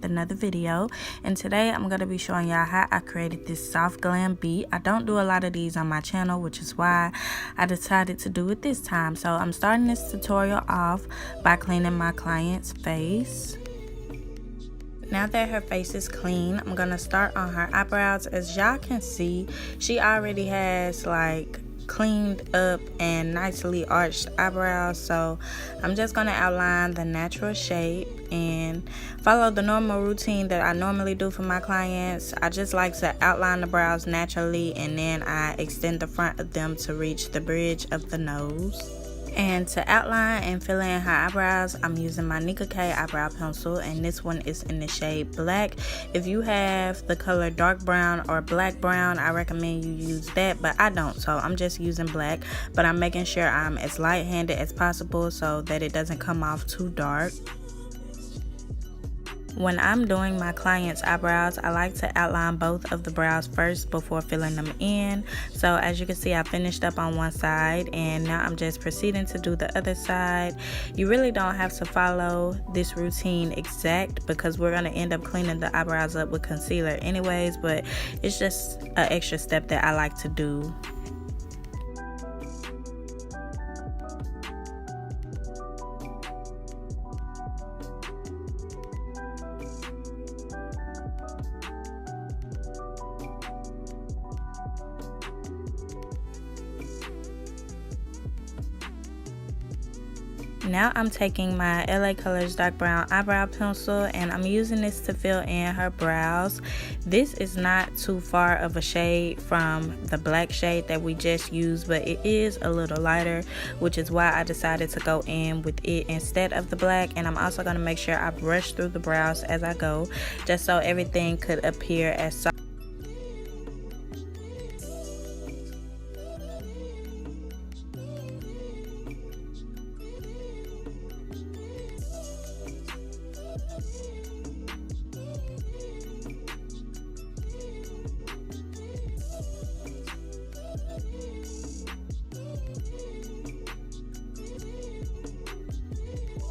Another video, and today I'm going to be showing y'all how I created this soft glam beat. I don't do a lot of these on my channel, which is why I decided to do it this time. So I'm starting this tutorial off by cleaning my client's face. Now that her face is clean, I'm going to start on her eyebrows. As y'all can see, she already has like cleaned up and nicely arched eyebrows, so I'm just going to outline the natural shape and follow the normal routine that I normally do for my clients. I just like to outline the brows naturally, and then I extend the front of them to reach the bridge of the nose. And to outline and fill in her eyebrows, I'm using my Nicka K eyebrow pencil, and this one is in the shade black. If you have the color dark brown or black brown, I recommend you use that, but I don't, so I'm just using black. But I'm making sure I'm as light-handed as possible so that it doesn't come off too dark. When I'm doing my client's eyebrows, I like to outline both of the brows first before filling them in. So as you can see, I finished up on one side, and now I'm just proceeding to do the other side. You really don't have to follow this routine exact because we're going to end up cleaning the eyebrows up with concealer anyways, but it's just an extra step that I like to do. Now I'm taking my LA Colors dark brown eyebrow pencil, and I'm using this to fill in her brows. This is not too far of a shade from the black shade that we just used, but it is a little lighter, which is why I decided to go in with it instead of the black. And I'm also going to make sure I brush through the brows as I go, just so everything could appear as soft.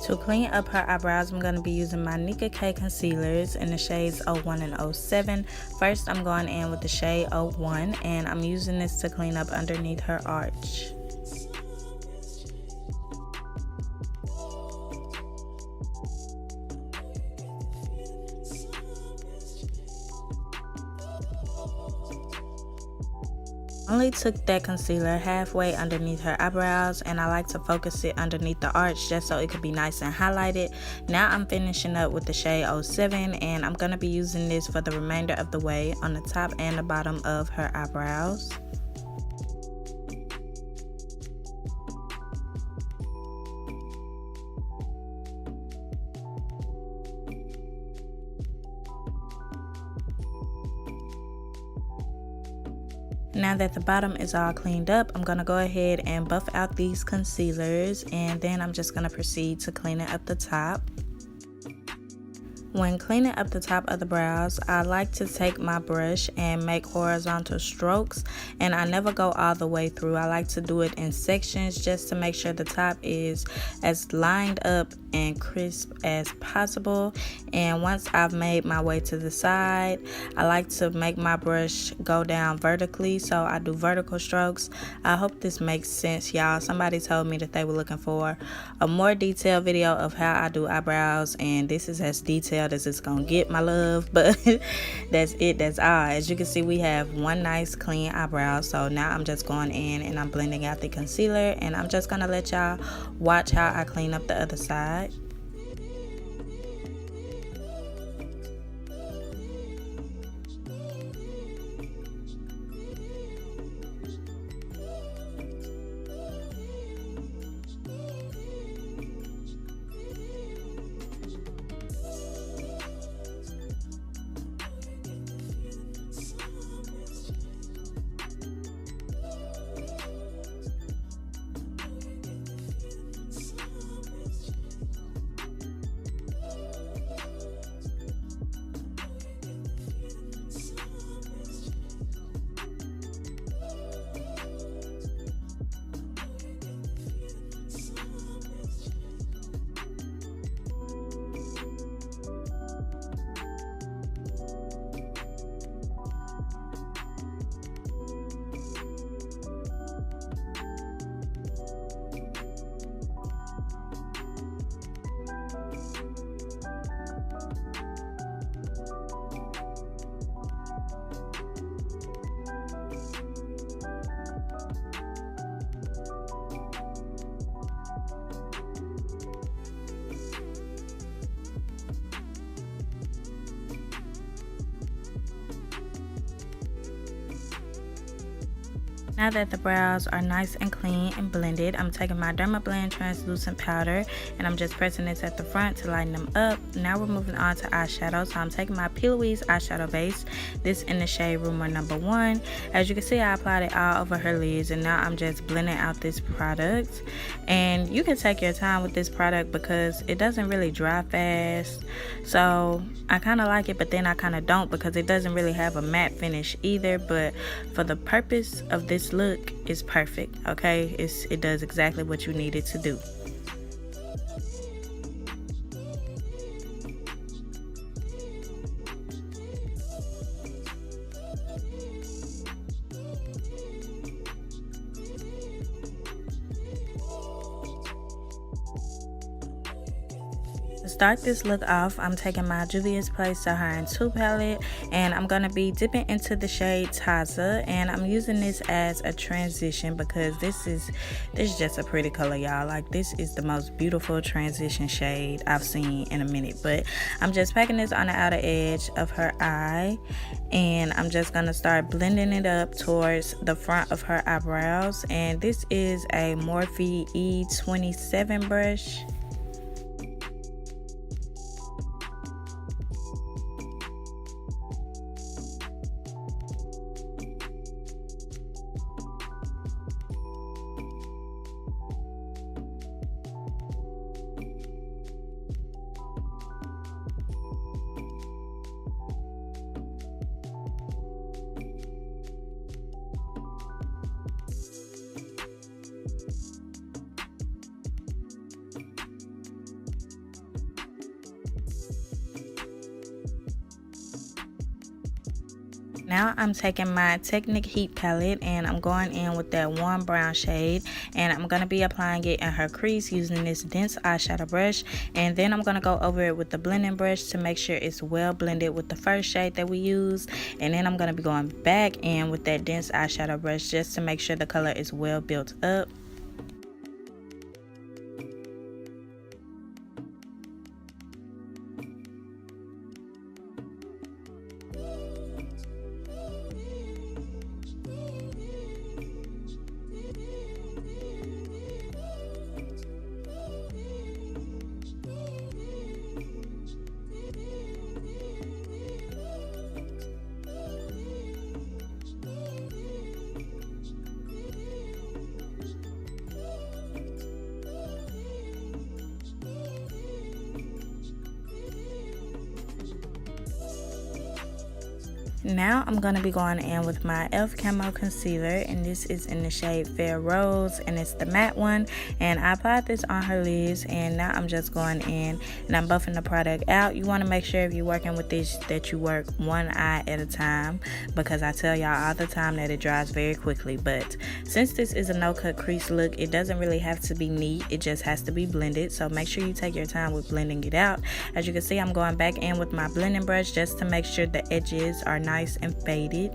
To clean up her eyebrows, I'm going to be using my Nicka K concealers in the shades 01 and 07. First, I'm going in with the shade 01, and I'm using this to clean up underneath her arch. Only took that concealer halfway underneath her eyebrows, and I like to focus it underneath the arch just so it could be nice and highlighted. Now I'm finishing up with the shade 07, and I'm going to be using this for the remainder of the way on the top and the bottom of her eyebrows. Now that the bottom is all cleaned up, I'm going to go ahead and buff out these concealers, and then I'm just going to proceed to cleaning up the top. When cleaning up the top of the brows, I like to take my brush and make horizontal strokes, and I never go all the way through. I like to do it in sections just to make sure the top is as lined up and crisp as possible. And once I've made my way to the side, I like to make my brush go down vertically, so I do vertical strokes. I hope this makes sense, y'all. Somebody told me that they were looking for a more detailed video of how I do eyebrows, and this is as detailed as it's gonna get, my love. But that's it, that's all. As you can see, we have one nice clean eyebrow. So now I'm just going in and I'm blending out the concealer, and I'm just gonna let y'all watch how I clean up the other side. Now that the brows are nice and clean and blended, I'm taking my Dermablend translucent powder and I'm just pressing this at the front to lighten them up. Now we're moving on to eyeshadow. So I'm taking my P. Louise eyeshadow base, this in the shade Rumor Number 1. As you can see, I applied it all over her lids and now I'm just blending out this product. And you can take your time with this product because it doesn't really dry fast. So I kind of like it, but then I kind of don't because it doesn't really have a matte finish either. But for the purpose of this look, is perfect. Okay, it does exactly what you need it to do. To start this look off, I'm taking my Juvia's Place Sahara 2 palette and I'm going to be dipping into the shade Taza, and I'm using this as a transition because this is just a pretty color, y'all. Like, this is the most beautiful transition shade I've seen in a minute. But I'm just packing this on the outer edge of her eye and I'm just going to start blending it up towards the front of her eyebrows. And this is a Morphe E27 brush. Now I'm taking my Technic Heat palette and I'm going in with that warm brown shade, and I'm going to be applying it in her crease using this dense eyeshadow brush, and then I'm going to go over it with the blending brush to make sure it's well blended with the first shade that we used, and then I'm going to be going back in with that dense eyeshadow brush just to make sure the color is well built up. Now I'm going to be going in with my e.l.f. Camo Concealer, and this is in the shade Fair Rose, and it's the matte one, and I applied this on her lids, and now I'm just going in and I'm buffing the product out. You want to make sure if you're working with this that you work one eye at a time, because I tell y'all all the time that it dries very quickly. But since this is a no-cut crease look, it doesn't really have to be neat, it just has to be blended, so make sure you take your time with blending it out. As you can see, I'm going back in with my blending brush just to make sure the edges are nice and faded.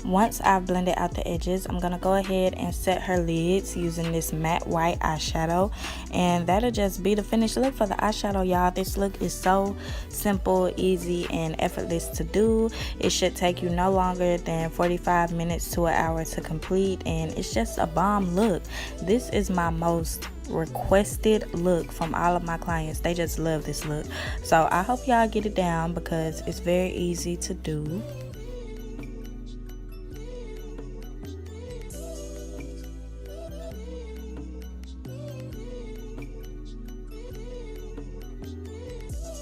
Once I've blended out the edges, I'm going to go ahead and set her lids using this matte white eyeshadow, and that'll just be the finished look for the eyeshadow, y'all. This look is so simple, easy, and effortless to do. It should take you no longer than 45 minutes to an hour to complete, and it's just a bomb look. This is my most requested look from all of my clients. They just love this look, so I hope y'all get it down because it's very easy to do.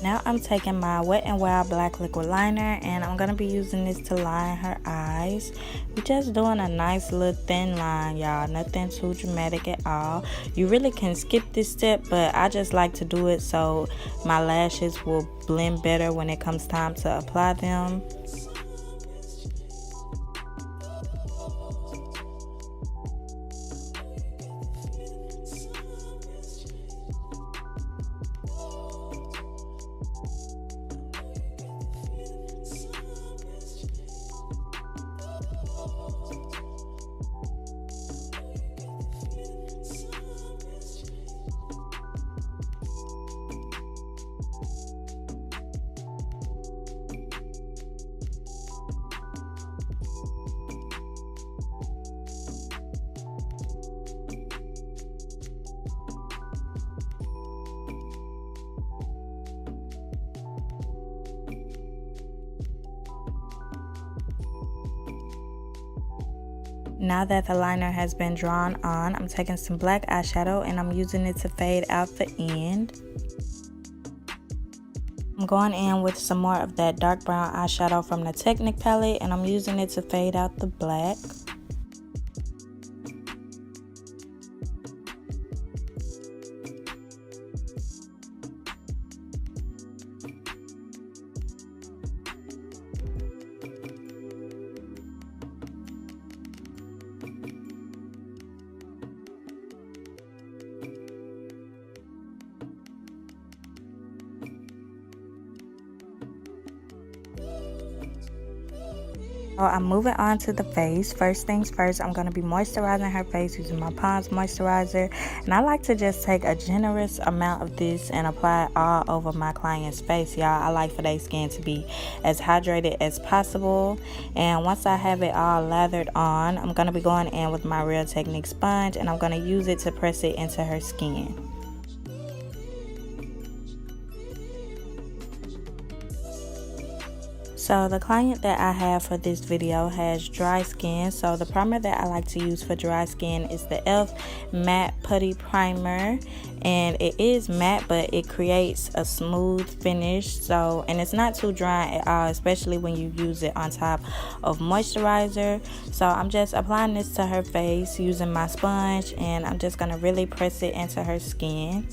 Now I'm taking my Wet n Wild black liquid liner, and I'm going to be using this to line her eyes. We're just doing a nice little thin line, y'all. Nothing too dramatic at all. You really can skip this step, but I just like to do it so my lashes will blend better when it comes time to apply them. Now that the liner has been drawn on, I'm taking some black eyeshadow and I'm using it to fade out the end. I'm going in with some more of that dark brown eyeshadow from the Technic palette and I'm using it to fade out the black. So I'm moving on to the face. First things first, I'm going to be moisturizing her face using my Pond's moisturizer. And I like to just take a generous amount of this and apply it all over my client's face, y'all. I like for their skin to be as hydrated as possible. And once I have it all lathered on, I'm going to be going in with my Real Technique sponge and I'm going to use it to press it into her skin. So the client that I have for this video has dry skin, so the primer that I like to use for dry skin is the e.l.f. Matte Putty Primer, and it is matte but it creates a smooth finish, and it's not too dry at all, especially when you use it on top of moisturizer. So I'm just applying this to her face using my sponge and I'm just going to really press it into her skin.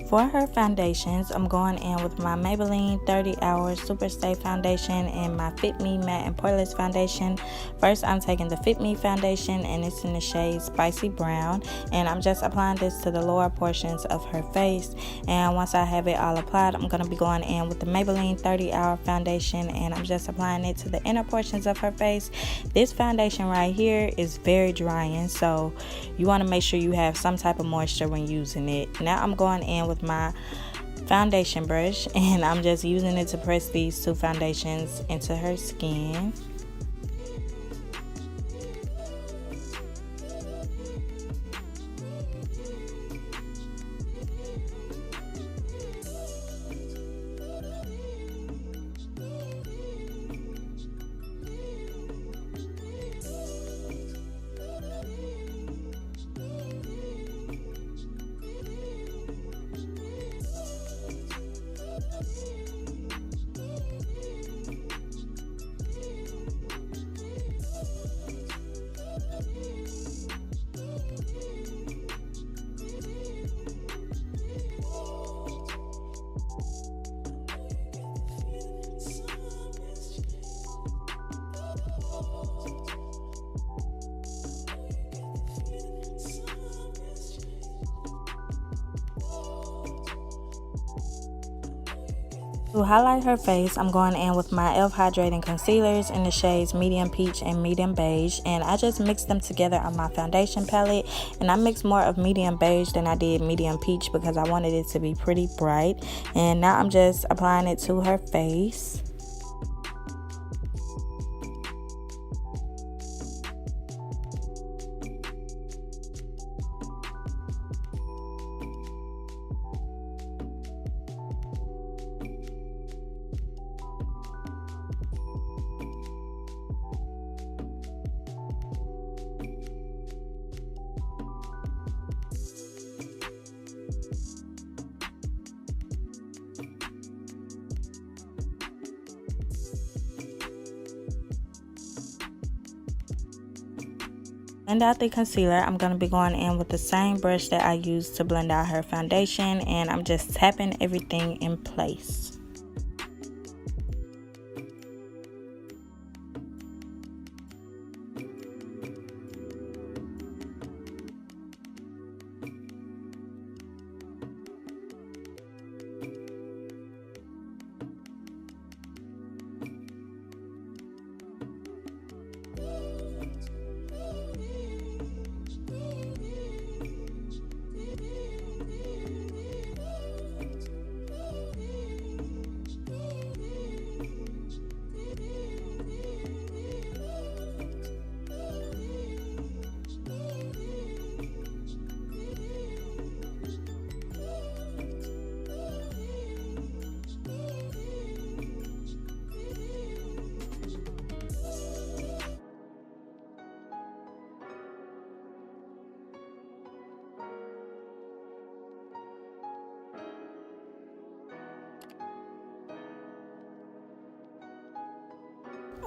For her foundations, I'm going in with my Maybelline 30 Hour Super Stay Foundation and my Fit Me Matte and Poreless Foundation. First, I'm taking the Fit Me Foundation and it's in the shade Spicy Brown. And I'm just applying this to the lower portions of her face. And once I have it all applied, I'm going to be going in with the Maybelline 30 Hour Foundation and I'm just applying it to the inner portions of her face. This foundation right here is very drying, so you want to make sure you have some type of moisture when using it. Now I'm going in with my foundation brush and I'm just using it to press these two foundations into her skin. To highlight her face, I'm going in with my e.l.f. Hydrating Concealers in the shades Medium Peach and Medium Beige, and I just mixed them together on my foundation palette, and I mixed more of Medium Beige than I did Medium Peach because I wanted it to be pretty bright. And now I'm just applying it to her face. Blend out the concealer. I'm going to be going in with the same brush that I used to blend out her foundation, and I'm just tapping everything in place.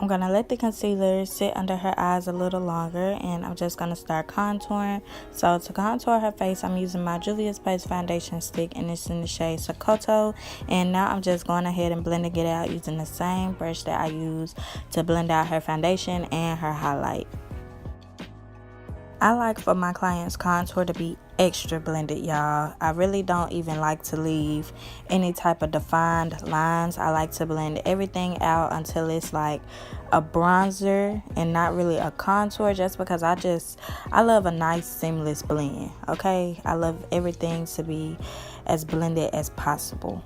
I'm going to let the concealer sit under her eyes a little longer, and I'm just going to start contouring. So to contour her face, I'm using my Juvia's Place foundation stick, and it's in the shade Sokoto. And now I'm just going ahead and blending it out using the same brush that I use to blend out her foundation and her highlight. I like for my clients' contour to be extra blended, y'all. I really don't even like to leave any type of defined lines. I like to blend everything out until it's like a bronzer and not really a contour, just because I love a nice seamless blend, okay? I love everything to be as blended as possible.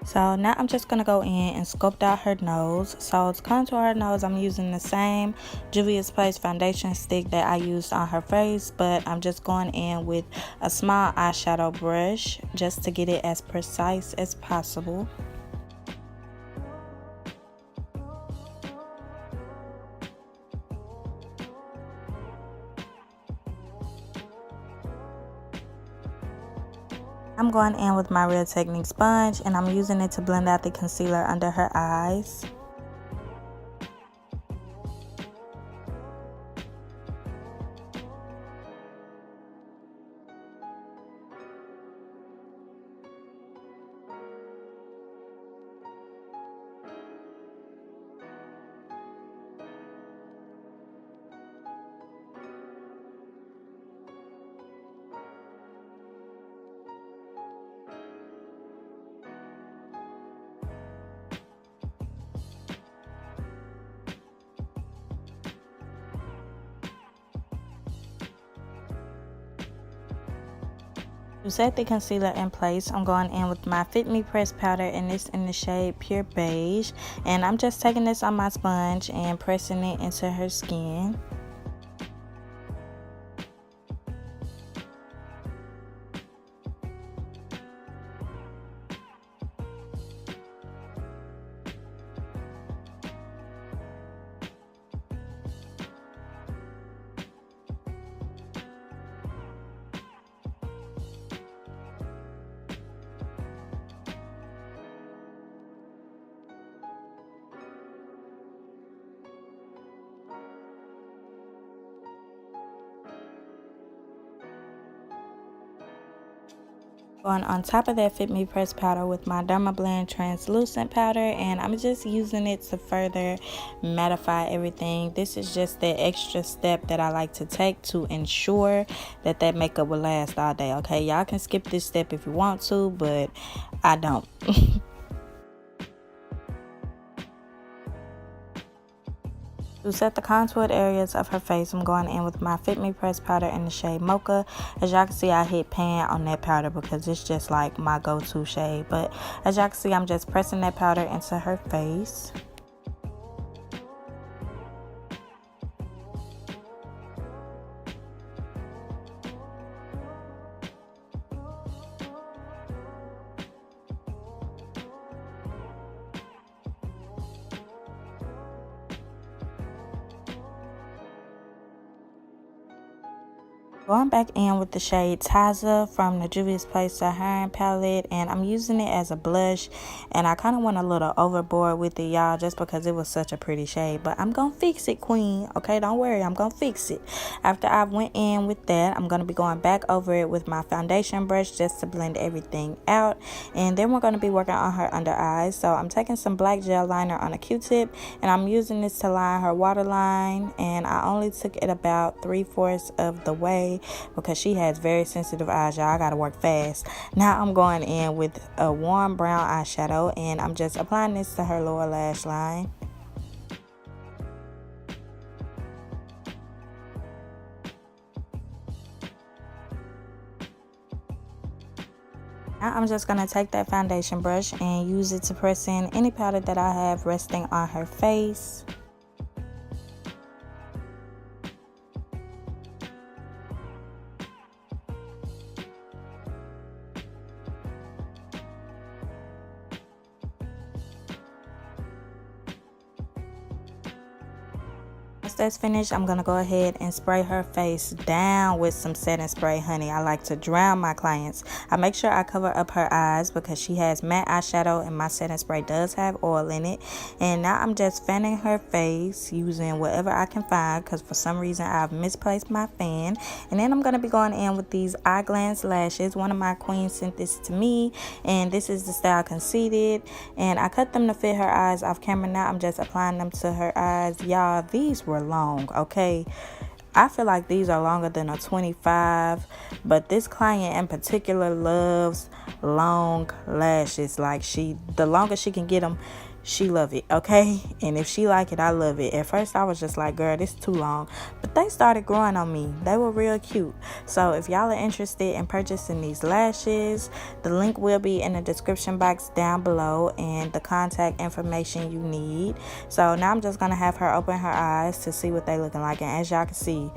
So now I'm just going to go in and sculpt out her nose. So to contour her nose, I'm using the same Juvia's Place foundation stick that I used on her face, but I'm just going in with a small eyeshadow brush just to get it as precise as possible. I'm going in with my Real Technique sponge, and I'm using it to blend out the concealer under her eyes. To set the concealer in place, I'm going in with my Fit Me pressed powder, and it's in the shade Pure Beige. And I'm just taking this on my sponge and pressing it into her skin. Going on top of that Fit Me pressed powder with my Dermablend translucent powder, and I'm just using it to further mattify everything. This is just the extra step that I like to take to ensure that that makeup will last all day, okay? Y'all can skip this step if you want to, but I don't. To set the contoured areas of her face, I'm going in with my Fit Me pressed powder in the shade Mocha. As y'all can see, I hit pan on that powder because it's just like my go-to shade. But as y'all can see, I'm just pressing that powder into her face. Going back in with the shade Taza from the Juvia's Place Saharan palette, and I'm using it as a blush, and I kind of went a little overboard with it, y'all, just because it was such a pretty shade. But I'm gonna fix it, queen, okay? Don't worry, I'm gonna fix it. After I went in with that, I'm gonna be going back over it with my foundation brush just to blend everything out, and then we're gonna be working on her under eyes. So I'm taking some black gel liner on a Q-tip, and I'm using this to line her waterline, and I only took it about 3/4 of the way because she has very sensitive eyes, y'all. I gotta work fast. Now I'm going in with a warm brown eyeshadow, and I'm just applying this to her lower lash line. Now I'm just going to take that foundation brush and use it to press in any powder that I have resting on her face. Once that's finished, I'm going to go ahead and spray her face down with some setting spray, honey. I like to drown my clients. I make sure I cover up her eyes because she has matte eyeshadow and my setting spray does have oil in it. And now I'm just fanning her face using whatever I can find because for some reason I've misplaced my fan. And then I'm going to be going in with these Eye Glance lashes. One of my queens sent this to me and this is the style Conceited. And I cut them to fit her eyes off camera. Now I'm just applying them to her eyes. Y'all, these were long, okay? I feel like these are longer than a 25, but this client in particular loves long lashes. Like the longer she can get them, she love it, okay? And if she like it, I love it. At first I was just like, girl, this is too long, but they started growing on me. They were real cute. So if y'all are interested in purchasing these lashes, the link will be in the description box down below and the contact information you need. So now I'm just gonna have her open her eyes to see what they looking like, and as y'all can see,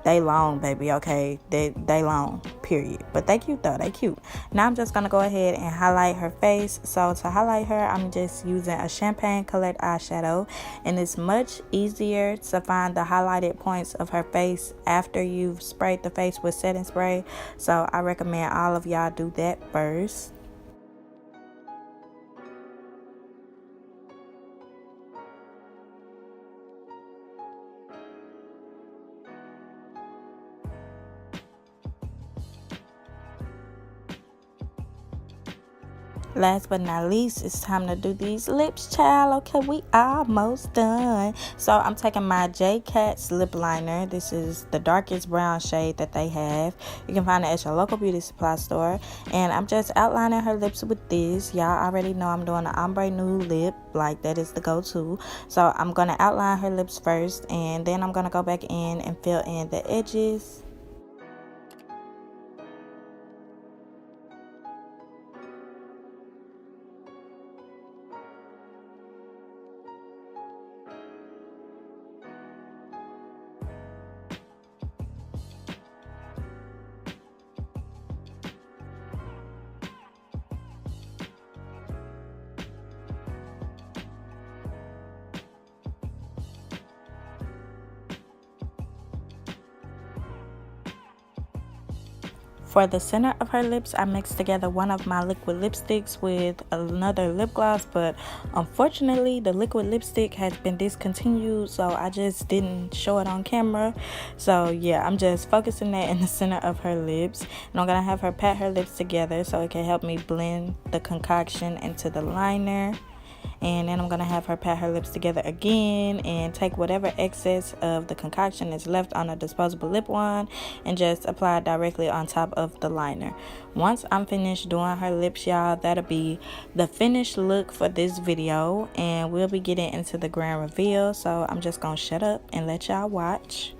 they long, baby, okay? They long, period. But they cute though, they cute. Now I'm just gonna go ahead and highlight her face. So to highlight her, I'm just using a champagne colored eyeshadow, and it's much easier to find the highlighted points of her face after you've sprayed the face with setting spray. So I recommend all of y'all do that first. Last but not least, it's time to do these lips, child. Okay, we almost done. So I'm taking my J Cat's lip liner. This is the darkest brown shade that they have. You can find it at your local beauty supply store. And I'm just outlining her lips with this. Y'all already know I'm doing an ombre nude lip. Like, that is the go-to. So I'm going to outline her lips first, and then I'm going to go back in and fill in the edges. For the center of her lips, I mixed together one of my liquid lipsticks with another lip gloss, but unfortunately the liquid lipstick has been discontinued, so I just didn't show it on camera. So yeah, I'm just focusing that in the center of her lips, and I'm gonna have her pat her lips together so it can help me blend the concoction into the liner. And then I'm going to have her pat her lips together again and take whatever excess of the concoction is left on a disposable lip wand and just apply it directly on top of the liner. Once I'm finished doing her lips, y'all, that'll be the finished look for this video, and we'll be getting into the grand reveal. So I'm just going to shut up and let y'all watch.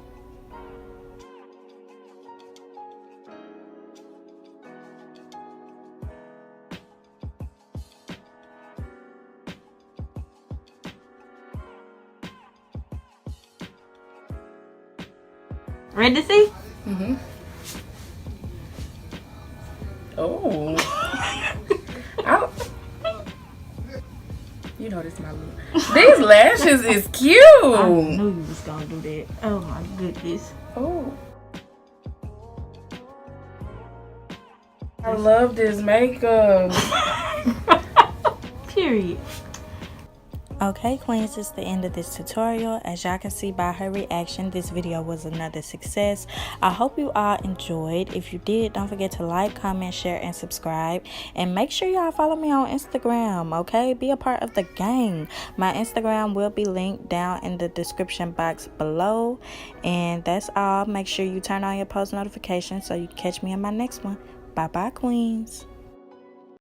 Ready to see? Mm-hmm. Oh. You know this is my look. These lashes is cute. I knew you was gonna do that. Oh my goodness. Oh. I love this makeup. Period. Okay, queens, it's the end of this tutorial. As y'all can see by her reaction, this video was another success. I hope you all enjoyed. If you did, don't forget to like, comment, share, and subscribe. And make sure y'all follow me on Instagram, okay? Be a part of the gang. My Instagram will be linked down in the description box below. And that's all. Make sure you turn on your post notifications so you can catch me in my next one. Bye-bye, queens.